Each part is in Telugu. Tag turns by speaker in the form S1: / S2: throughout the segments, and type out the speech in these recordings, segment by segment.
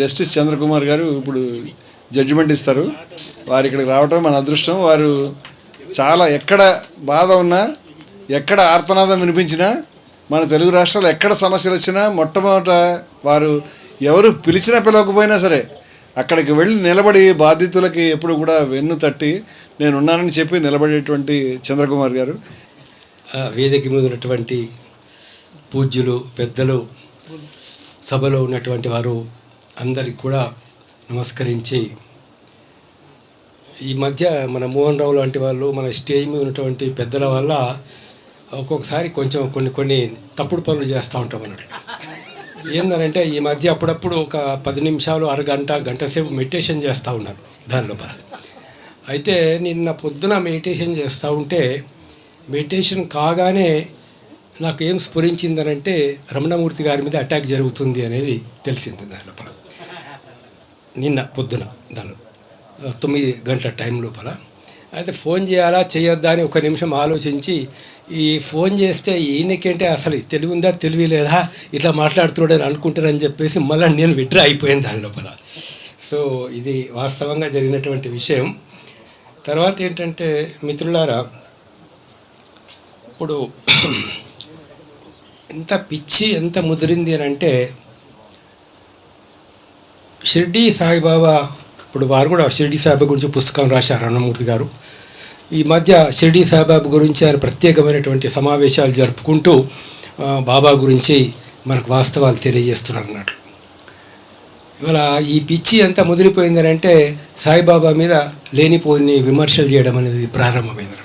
S1: జస్టిస్ చంద్రకుమార్ గారు ఇప్పుడు జడ్జిమెంట్ ఇస్తారు. వారు ఇక్కడికి రావటం మన అదృష్టం. వారు చాలా ఎక్కడ బాధ ఉన్నా, ఎక్కడ ఆర్తనాదం వినిపించినా, మన తెలుగు రాష్ట్రాల్లో ఎక్కడ సమస్యలు వచ్చినా మొట్టమొదట వారు ఎవరు పిలిచినా పిలవకపోయినా సరే అక్కడికి వెళ్ళి నిలబడి బాధితులకి ఎప్పుడు కూడా వెన్ను తట్టి నేనున్నానని చెప్పి నిలబడేటువంటి చంద్రకుమార్ గారు.
S2: వేదిక మీద ఉన్నటువంటి పూజ్యులు, పెద్దలు, సభలో ఉన్నటువంటి వారు అందరికి కూడా నమస్కరించి, ఈ మధ్య మన మోహన్ రావు లాంటి వాళ్ళు మన స్టేజ్ మీద ఉన్నటువంటి పెద్దల వల్ల ఒక్కొక్కసారి కొంచెం కొన్ని తప్పుడు పనులు చేస్తూ ఉంటాం అన్నట్టు. ఏంటంటే ఈ మధ్య అప్పుడప్పుడు ఒక 10 నిమిషాలు, అరగంట, గంట సేపు మెడిటేషన్ చేస్తూ ఉన్నారు దాని లోపల. అయితే నిన్న పొద్దున మెడిటేషన్ చేస్తూ ఉంటే మెడిటేషన్ కాగానే నాకు ఏం స్ఫురించిందనంటే రమణమూర్తి గారి మీద అటాక్ జరుగుతుంది అనేది తెలిసింది దాని లోపల. నిన్న పొద్దున దాని 9 గంటల టైం లోపల. అయితే ఫోన్ చేయాలా చేయొద్దా అని ఒక నిమిషం ఆలోచించి, ఈ ఫోన్ చేస్తే ఈయనకేంటే అసలు తెలివి ఉందా తెలివి లేదా ఇట్లా మాట్లాడుతున్నాడని అనుకుంటారని చెప్పేసి మళ్ళీ నేను విడ్రా అయిపోయాను దాని లోపల. సో ఇది వాస్తవంగా జరిగినటువంటి విషయం. తర్వాత ఏంటంటే మిత్రులారా, ఇప్పుడు ఎంత పిచ్చి ఎంత ముదిరింది అని అంటే, షిర్డీ సాయిబాబా, ఇప్పుడు వారు కూడా షిర్డీ సాయిబాబా గురించి పుస్తకం రాశారు రమణమూర్తి గారు. ఈ మధ్య షిర్డీ సాయిబాబా గురించి ఆయన ప్రత్యేకమైనటువంటి సమావేశాలు జరుపుకుంటూ బాబా గురించి మనకు వాస్తవాలు తెలియజేస్తున్నారు అన్నట్లు. ఇవాళ ఈ పిచ్చి ఎంత ముదిరిపోయిందని అంటే సాయిబాబా మీద లేనిపోని విమర్శలు చేయడం అనేది ప్రారంభమైంది.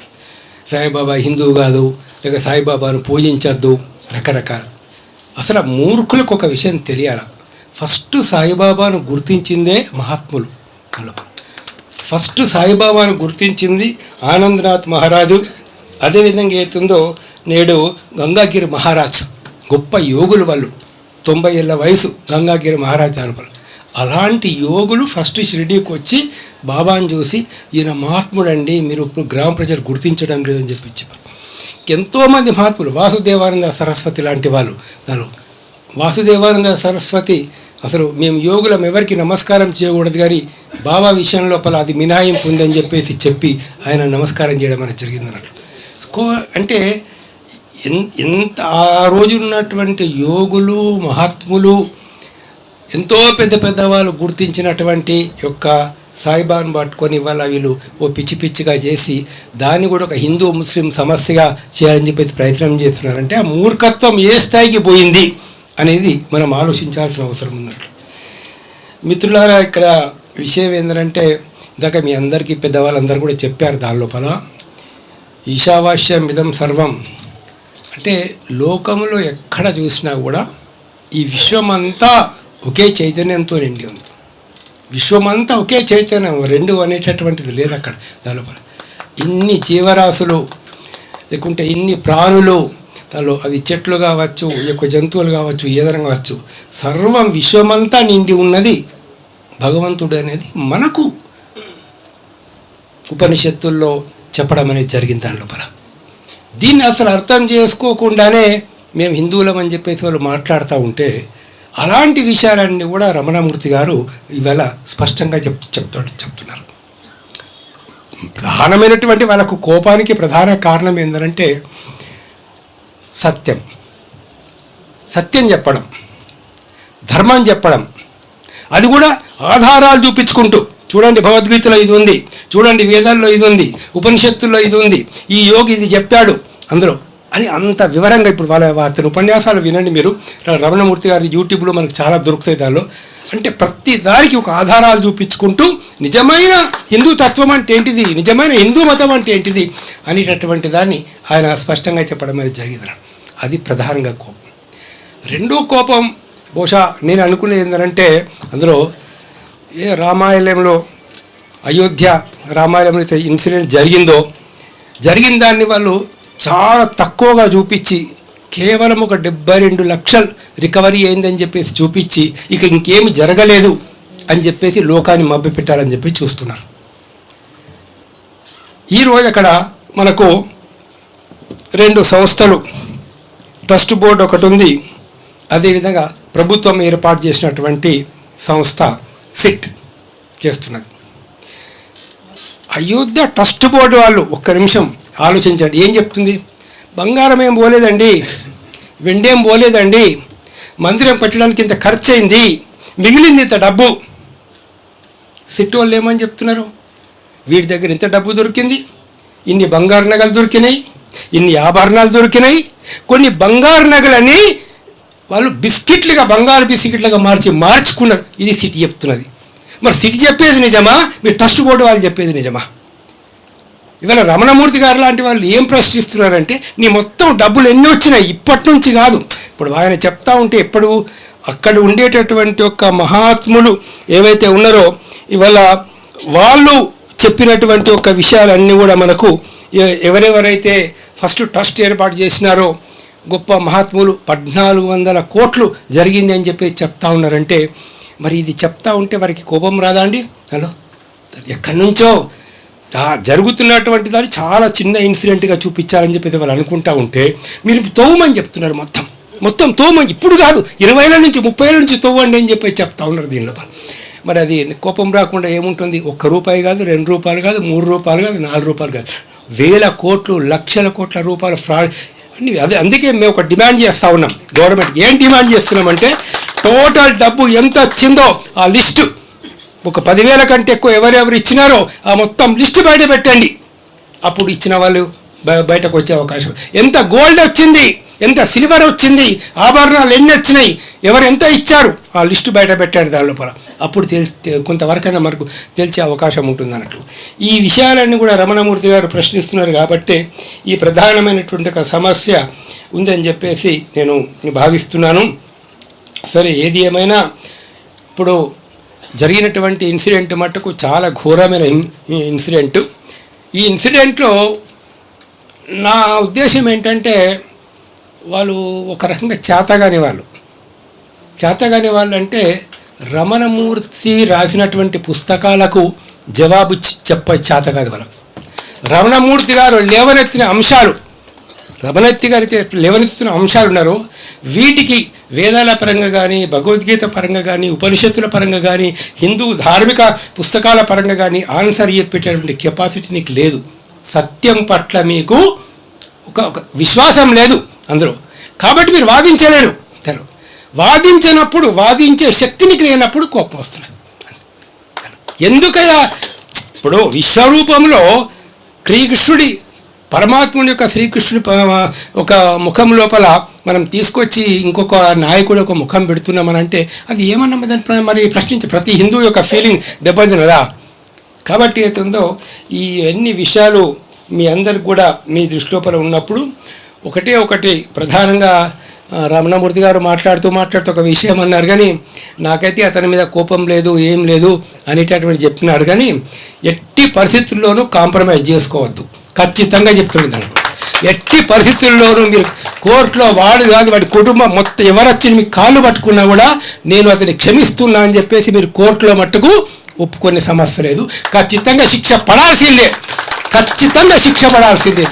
S2: సాయిబాబా హిందువు కాదు, లేక సాయిబాబాను పూజించద్దు, రకరకాల. అసలు మూర్ఖులకు ఒక విషయం తెలియాలి. ఫస్ట్ సాయిబాబాను గుర్తించిందే మహాత్ములు. ఫస్ట్ సాయిబాబాను గుర్తించింది ఆనందనాథ్ మహారాజు. అదేవిధంగా అవుతుందో నేడు గంగాగిరి మహారాజ్, గొప్ప యోగులు వాళ్ళు, 90 ఏళ్ళ వయసు గంగాగిరి మహారాజ్ అనుపలు. అలాంటి యోగులు ఫస్ట్ షిరిడీకి వచ్చి బాబాను చూసి ఈయన మహాత్ముడండి, మీరు ఇప్పుడు గ్రామ ప్రజలు గుర్తించడం లేదని చెప్పి ఎంతోమంది మహాత్ములు, వాసుదేవానంద సరస్వతి లాంటి వాళ్ళు. దాని వాసుదేవానంద సరస్వతి అసలు మేము యోగులం ఎవరికి నమస్కారం చేయకూడదు, కానీ బాబా విషయం లోపల అది మినహాయింపు ఉందని చెప్పి ఆయన నమస్కారం చేయడం అనేది జరిగిందన్నట్టు. అంటే ఎంత ఆ రోజు ఉన్నటువంటి యోగులు, మహాత్ములు, ఎంతో పెద్ద వాళ్ళు గుర్తించినటువంటి యొక్క సాయిబాబాను పట్టుకొని ఇవాళ వీళ్ళు ఓ పిచ్చిగా చేసి దాన్ని కూడా ఒక హిందూ ముస్లిం సమస్యగా చేయాలని చెప్పేసి ప్రయత్నం చేస్తున్నారంటే ఆ మూర్ఖత్వం ఏ స్థాయికి పోయింది అనేది మనం ఆలోచించాల్సిన అవసరం ఉన్నట్లు. మిత్రులారా, ఇక్కడ విషయం ఏంటంటే ఇందాక మీ అందరికీ పెద్దవాళ్ళందరూ కూడా చెప్పారు దాని లోపల, ఈశావాస్యం ఇదం సర్వం అంటే లోకంలో ఎక్కడ చూసినా కూడా ఈ విశ్వమంతా ఒకే చైతన్యంతో నిండి ఉంది. విశ్వమంతా ఒకే చైతన్యం, రెండు అనేటటువంటిది లేదు అక్కడ దాని లోపల. ఇన్ని జీవరాశులు లేకుంటే ఇన్ని ప్రాణులు, దానిలో అది చెట్లు కావచ్చు, యొక్క జంతువులు కావచ్చు, ఏదైనా కావచ్చు, సర్వం విశ్వమంతా నిండి ఉన్నది భగవంతుడు అనేది మనకు ఉపనిషత్తుల్లో చెప్పడం అనేది జరిగింది దాని లోపల. దీన్ని అసలు అర్థం చేసుకోకుండానే మేము హిందువులం అని చెప్పేసి వాళ్ళు మాట్లాడుతూ ఉంటే అలాంటి విషయాలన్నీ కూడా రమణమూర్తి గారు ఇవాళ స్పష్టంగా చెప్తున్నారు. ప్రధానమైనటువంటి వాళ్ళకు కోపానికి ప్రధాన కారణం ఏంటంటే సత్యం చెప్పడం, ధర్మం చెప్పడం, అది కూడా ఆధారాలు చూపించుకుంటూ, చూడండి భగవద్గీతలో ఇది ఉంది, చూడండి వేదాల్లో ఇది ఉంది, ఉపనిషత్తుల్లో ఇది ఉంది, ఈ యోగి ఇది చెప్పాడు అందులో అని అంత వివరంగా. ఇప్పుడు అతని ఉపన్యాసాలు వినండి మీరు, రమణమూర్తి గారి యూట్యూబ్లో మనకు చాలా దొరుకుతాయి దానిలో. అంటే ప్రతి దానికి ఒక ఆధారాలు చూపించుకుంటూ నిజమైన హిందూ తత్వం అంటే ఏంటిది, నిజమైన హిందూ మతం అంటే ఏంటిది అనేటటువంటి దాన్ని ఆయన స్పష్టంగా చెప్పడం అనేది జరిగింది. అది ప్రధానంగా కోపం. రెండో కోపం బహుశా నేను అనుకునేది ఏంటంటే, అందులో రామాయణంలో అయోధ్య రామాయణంలో ఇన్సిడెంట్ జరిగిన దాన్ని వాళ్ళు చాలా తక్కువగా చూపించి కేవలం ఒక 72 లక్షలు రికవరీ అయిందని చెప్పేసి చూపించి ఇక ఇంకేమి జరగలేదు అని చెప్పేసి లోకాన్ని మభ్యపెట్టాలని చెప్పి చూస్తున్నారు. ఈరోజు అక్కడ మనకు 2 సంస్థలు, ట్రస్ట్ బోర్డు ఒకటి ఉంది, అదేవిధంగా ప్రభుత్వం ఏర్పాటు చేసినటువంటి సంస్థ సిట్ చేస్తున్నది. అయోధ్య ట్రస్ట్ బోర్డు వాళ్ళు ఒక్క నిమిషం ఆలోచించండి. ఏం చెప్తుంది? బంగారం ఏం పోలేదండి, వెండేం పోలేదండి, మందిరం పెట్టడానికి ఇంత ఖర్చు అయింది, మిగిలింది ఇంత డబ్బు. సిట్ వాళ్ళు ఏమని చెప్తున్నారు? వీడి దగ్గర ఇంత డబ్బు దొరికింది, ఇన్ని బంగారు నగలు దొరికినాయి, ఇన్ని ఆభరణాలు దొరికినాయి, కొన్ని బంగారు నగలని వాళ్ళు బిస్కెట్లుగా బంగారు బిస్కెట్లుగా మార్చుకున్నారు. ఇది సిటీ చెప్తున్నది. మరి సిటీ చెప్పేది నిజమా, మీ ట్రస్ట్ బోర్డు వాళ్ళు చెప్పేది నిజమా? ఇవాళ రమణమూర్తి గారు లాంటి వాళ్ళు ఏం ప్రశ్నిస్తున్నారంటే, నీ మొత్తం డబ్బులు ఎన్ని వచ్చినాయి, ఇప్పటి నుంచి కాదు. ఇప్పుడు ఆయన చెప్తా ఉంటే ఎప్పుడు అక్కడ ఉండేటటువంటి ఒక మహాత్ములు ఏవైతే ఉన్నారో ఇవాళ వాళ్ళు చెప్పినటువంటి ఒక విషయాలన్నీ కూడా మనకు ఎవరెవరైతే ఫస్ట్ ట్రస్ట్ ఏర్పాటు చేసినారో గొప్ప మహాత్ములు 1400 కోట్లు జరిగింది అని చెప్పి చెప్తా ఉన్నారంటే, మరి ఇది చెప్తా ఉంటే వారికి కోపం రాదా అండి? హలో, ఎక్కడి నుంచో జరుగుతున్నటువంటి దాన్ని చాలా చిన్న ఇన్సిడెంట్గా చూపించాలని చెప్పి వాళ్ళు అనుకుంటా ఉంటే మీరు తోమని చెప్తున్నారు. మొత్తం తోమని, ఇప్పుడు కాదు 20 ఏళ్ళ నుంచి 30 ఏళ్ళ నుంచి తోవండి అని చెప్పి చెప్తా ఉన్నారు దీనిలో. మరి అది కోపం రాకుండా ఏముంటుంది? ₹1 కాదు, ₹2 కాదు, ₹3 కాదు, ₹4 కాదు, వేల కోట్లు, లక్షల కోట్ల రూపాయల ఫ్రాడ్ అన్ని. అదే అందుకే మేము ఒక డిమాండ్ చేస్తూ ఉన్నాం గవర్నమెంట్. ఏం డిమాండ్ చేస్తున్నామంటే, టోటల్ డబ్బు ఎంత వచ్చిందో ఆ లిస్టు, ఒక 10,000 కంటే ఎక్కువ ఎవరెవరు ఇచ్చినారో ఆ మొత్తం లిస్టు బయట పెట్టండి. అప్పుడు ఇచ్చిన వాళ్ళు బయటకు వచ్చే అవకాశం. ఎంత గోల్డ్ వచ్చింది, ఎంత సిల్వర్ వచ్చింది, ఆభరణాలు ఎన్ని వచ్చినాయి, ఎవరు ఎంత ఇచ్చారు, ఆ లిస్టు బయట పెట్టాడు దాని లోపల. అప్పుడు కొంతవరకైనా మనకు తెలిసే అవకాశం ఉంటుంది అన్నట్టు. ఈ విషయాలన్నీ కూడా రమణమూర్తి గారు ప్రశ్నిస్తున్నారు కాబట్టి ఈ ప్రధానమైనటువంటి ఒక సమస్య ఉందని చెప్పేసి నేను భావిస్తున్నాను. సరే, ఏది ఏమైనా ఇప్పుడు జరిగినటువంటి ఇన్సిడెంట్ మట్టుకు చాలా ఘోరమైన ఇన్సిడెంట్. ఈ ఇన్సిడెంట్లో నా ఉద్దేశం ఏంటంటే, వాళ్ళు ఒక రకంగా చేతగాని వాళ్ళు అంటే రమణమూర్తి రాసినటువంటి పుస్తకాలకు జవాబు చెప్పే చేత కాదు వాళ్ళకు. రమణమూర్తి గారు లేవనెత్తిన అంశాలు, లేవనెత్తుతున్న అంశాలు ఉన్నారు, వీటికి వేదాల పరంగా కానీ, భగవద్గీత పరంగా కానీ, ఉపనిషత్తుల పరంగా కానీ, హిందూ ధార్మిక పుస్తకాల పరంగా కానీ ఆన్సర్ చెప్పేటటువంటి కెపాసిటీ నీకు లేదు. సత్యం పట్ల మీకు ఒక విశ్వాసం లేదు అందరూ. కాబట్టి మీరు వాదించలేరు. వాదించినప్పుడు, వాదించే శక్తి నీకు లేనప్పుడు కోపం వస్తున్నది. ఎందుకయ్యా? ఇప్పుడు విశ్వరూపంలో శ్రీకృష్ణుడి, పరమాత్ముని యొక్క శ్రీకృష్ణుడి ఒక ముఖం లోపల మనం తీసుకొచ్చి ఇంకొక నాయకుడు ఒక ముఖం పెడుతున్నామనంటే అది ఏమన్నా దాని మరి ప్రశ్నించి ప్రతి హిందూ యొక్క ఫీలింగ్ దెబ్బతినదా? కాబట్టి ఏతుందో ఈ అన్ని విషయాలు మీ అందరికి కూడా మీ దృష్టి లోపల ఉన్నప్పుడు ఒకటి ప్రధానంగా రమణమూర్తి గారు మాట్లాడుతూ ఒక విషయం అన్నారు, కానీ నాకైతే అతని మీద కోపం లేదు, ఏం లేదు అనేటటువంటి చెప్తున్నాడు. కానీ ఎట్టి పరిస్థితుల్లోనూ కాంప్రమైజ్ చేసుకోవద్దు, ఖచ్చితంగా చెప్తుంది దాంట్లో. ఎట్టి పరిస్థితుల్లోనూ మీరు కోర్టులో వాడు కాదు వాడి కుటుంబం మొత్తం ఎవరు వచ్చి మీకు కాళ్ళు పట్టుకున్నా కూడా నేను అతన్ని క్షమిస్తున్నా అని చెప్పేసి మీరు కోర్టులో మట్టుకు ఒప్పుకునే సమస్య లేదు. ఖచ్చితంగా శిక్ష పడాల్సిందే,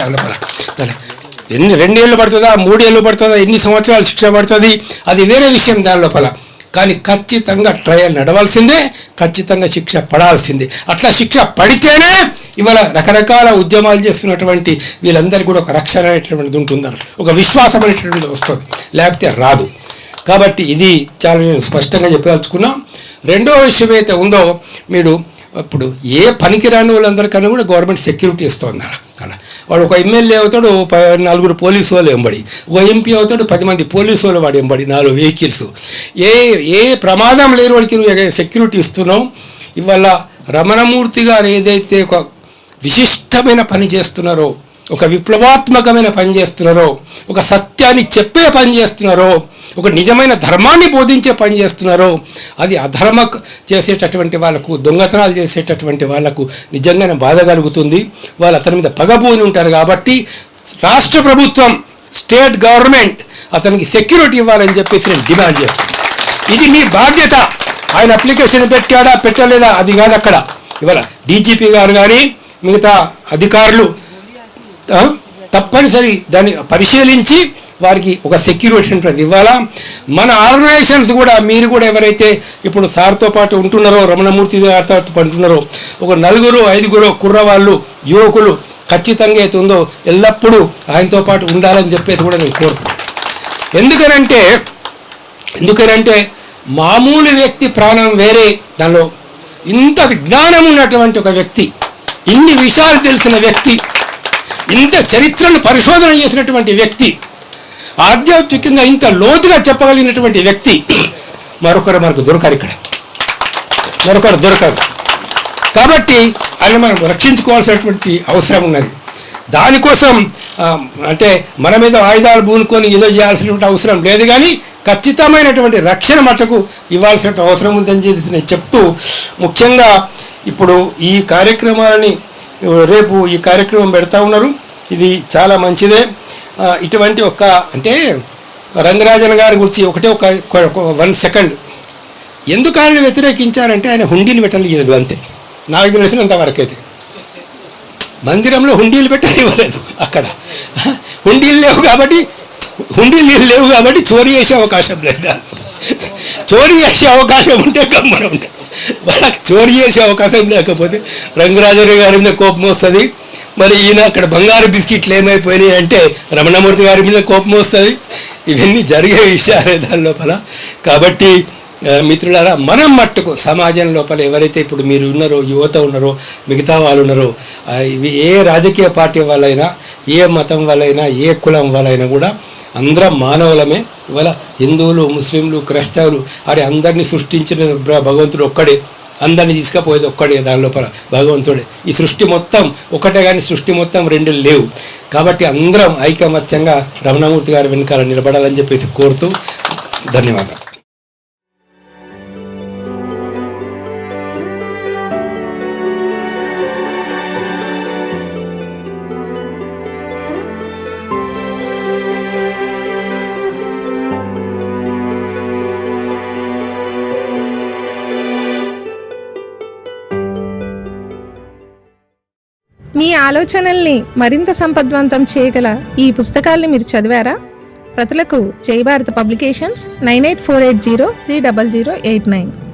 S2: దానిలోపల. 2 ఏళ్ళు పడుతుందా, 3 ఏళ్ళు పడుతుందా, ఎన్ని సంవత్సరాలు శిక్ష పడుతుంది అది వేరే విషయం దాని లోపల. కానీ ఖచ్చితంగా ట్రయల్ నడవాల్సిందే, ఖచ్చితంగా శిక్ష పడాల్సిందే. అట్లా శిక్ష పడితేనే ఇవాళ రకరకాల ఉద్యమాలు చేస్తున్నటువంటి వీళ్ళందరికీ కూడా ఒక రక్షణ అనేటువంటిది ఉంటుందని, ఒక విశ్వాసం అనేటువంటిది వస్తుంది, లేకపోతే రాదు. కాబట్టి ఇది చాలా నేను స్పష్టంగా చెప్పదలుచుకున్నాం. రెండో విషయం అయితే ఉందో, మీరు ఇప్పుడు ఏ పనికిరాని వాళ్ళందరికన్నా కూడా గవర్నమెంట్ సెక్యూరిటీ ఇస్తుంది అలా. వాడు ఒక ఎమ్మెల్యే అవుతాడు, 4 పోలీసు వాళ్ళు వెంబడి, ఒక ఎంపీ అవుతాడు, 10 మంది పోలీసు వాళ్ళు వాడు వెంబడి, 4 వెహికల్స్. ఏ ప్రమాదం లేని వాడికి నువ్వు సెక్యూరిటీ ఇస్తున్నావు. ఇవాళ రమణమూర్తి గారు ఏదైతే ఒక విశిష్టమైన పని చేస్తున్నారో, ఒక విప్లవాత్మకమైన పని చేస్తున్నారో, ఒక సత్యాన్ని చెప్పే పని చేస్తున్నారో, ఒక నిజమైన ధర్మాన్ని బోధించే పని చేస్తున్నారో, అది అధర్మ చేసేటటువంటి వాళ్ళకు, దొంగతనాలు చేసేటటువంటి వాళ్ళకు నిజంగానే బాధ కలుగుతుంది. వాళ్ళు అతని మీద పగబోని ఉంటారు. కాబట్టి రాష్ట్ర ప్రభుత్వం, స్టేట్ గవర్నమెంట్ అతనికి సెక్యూరిటీ ఇవ్వాలని చెప్పేసి నేను డిమాండ్ చేస్తున్నాను. ఇది మీ బాధ్యత. ఆయన అప్లికేషన్ పెట్టాడా పెట్టలేదా అది కాదు అక్కడ. ఇవాళ డీజీపీ గారు కానీ మిగతా అధికారులు తప్పనిసరి దాన్ని పరిశీలించి వారికి ఒక సెక్యూరిటీ ఉంటుంది ఇవ్వాలా. మన ఆర్గనైజేషన్స్ కూడా మీరు కూడా ఎవరైతే ఇప్పుడు సార్తో పాటు ఉంటున్నారో, రమణమూర్తి గారితో ఉంటున్నారో, ఒక 4-5 కుర్రవాళ్ళు, యువకులు ఖచ్చితంగా అయితే ఉందో ఎల్లప్పుడూ ఆయనతో పాటు ఉండాలని చెప్పేసి కూడా నేను కోరుతున్నాను. ఎందుకనంటే మామూలు వ్యక్తి ప్రాణం వేరే, దానిలో ఇంత విజ్ఞానం ఉన్నటువంటి ఒక వ్యక్తి, ఇన్ని విషయాలు తెలిసిన వ్యక్తి, ఇంత చరిత్రను పరిశోధన చేసినటువంటి వ్యక్తి, ఆధ్యాత్మికంగా ఇంత లోతుగా చెప్పగలిగినటువంటి వ్యక్తి మరొకరు మనకు దొరకరు. కాబట్టి ఆయన మనం రక్షించుకోవాల్సినటువంటి అవసరం ఉన్నది. దానికోసం అంటే మన మీద ఆయుధాలు బూనుకొని ఏదో చేయాల్సినటువంటి అవసరం లేదు, కానీ ఖచ్చితమైనటువంటి రక్షణ మట్టుకు ఇవ్వాల్సిన అవసరం ఉందని చెప్పి నేను చెప్తూ, ముఖ్యంగా ఇప్పుడు ఈ కార్యక్రమాలని రేపు ఈ కార్యక్రమం పెడతా ఉన్నారు. ఇది చాలా మంచిదే. ఇటువంటి అంటే రంగరాజన్ గారి గురించి ఒక 1 సెకండ్ ఎందుకు ఆయన వ్యతిరేకించారంటే ఆయన హుండీలు పెట్టలేదు అంతే. నాకు తెలిసినంత వరకైతే మందిరంలో హుండీలు పెట్టనివ్వలేదు. అక్కడ హుండీలు లేవు కాబట్టి చోరీ చేసే అవకాశం లేదు. చోరీ చేసే అవకాశం ఉంటే గమ్మన ఉంటాం. వాళ్ళకి చోరీ చేసే అవకాశం లేకపోతే రంగరాజన్ గారి మీద కోపం వస్తుంది. మరి ఈయన అక్కడ బంగారు బిస్కెట్లు ఏమైపోయినాయి అంటే రమణమూర్తి గారి మీద కోపం వస్తుంది. ఇవన్నీ జరిగే విషయాలే దాని లోపల. కాబట్టి మిత్రులారా, మనం మట్టుకు సమాజం లోపల ఎవరైతే ఇప్పుడు మీరు ఉన్నారో, యువత ఉన్నారో, మిగతా వాళ్ళు ఉన్నారో, ఏ రాజకీయ పార్టీ వాళ్ళైనా, ఏ మతం వాళ్ళైనా, ఏ కులం వాళ్ళైనా కూడా అందరం మానవులమే. ఇవాళ హిందువులు, ముస్లింలు, క్రైస్తవులు అరే అందరినీ సృష్టించిన భగవంతుడు ఒక్కడే, అందరినీ తీసుకుపోయేది ఒక్కడే, దాని లోపల భగవంతుడే. ఈ సృష్టి మొత్తం ఒకటే, కానీ సృష్టి మొత్తం 2 లేవు. కాబట్టి అందరం ఐకమత్యంగా రమణమూర్తి గారి వెనకాల నిలబడాలని చెప్పేసి కోరుతూ ధన్యవాదాలు.
S3: మీ ఆలోచనల్ని మరింత సంపద్వంతం చేయగల ఈ పుస్తకాల్ని మీరు చదివారా? ప్రతులకు జై భారత్ పబ్లికేషన్స్, 9848030089.